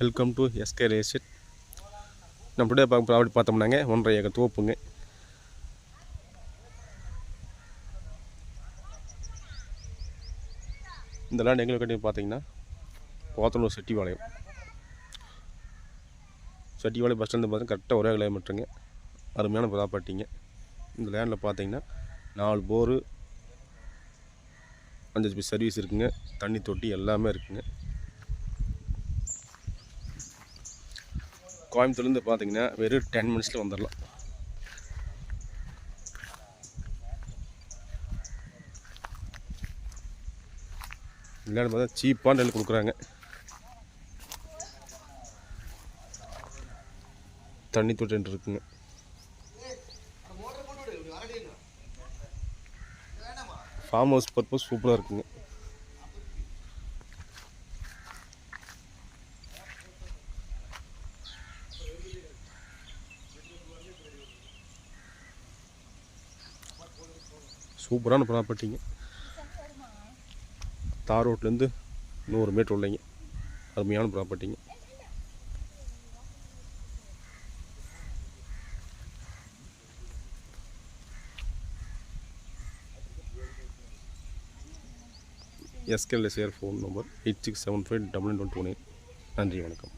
Welcome to SK estate. நம்ம today property பார்த்தோம்னாங்க 1.5 acre தோப்புங்க. இந்த land எங்களுக்கு கட்டி பார்த்தீங்கன்னா போத்தனூர் செட்டிபாளையம் பஸ் ஸ்டாண்டு பார்த்தீங்கன்னா கரெக்டாக ஒரே கிலோமீட்டருங்க. அருமையான ப்ராப்பர்ட்டிங்க. இந்த லேண்டில் பார்த்தீங்கன்னா 4 போரு 5 HP சர்வீஸ் இருக்குங்க. தண்ணி தொட்டி எல்லாமே இருக்குங்க. கோயம்புத்தூர்லேருந்து பார்த்தீங்கன்னா வெறும் 10 மினிட்ஸில் வந்துடலாம். இல்லைன்னு பார்த்தா சீப்பான நெல் கொடுக்குறாங்க. தண்ணி தொட்டி இருக்குங்க. ஃபார்ம் ஹவுஸ் பர்பஸ் சூப்பராக இருக்குங்க. சூப்பரான ப்ராப்பர்ட்டிங்க. தார் ரோட்லேருந்து 100 மீட்டர் உள்ளைங்க. அருமையான ப்ராப்பர்ட்டிங்க. SKL phone number 86759929. நன்றி, வணக்கம்.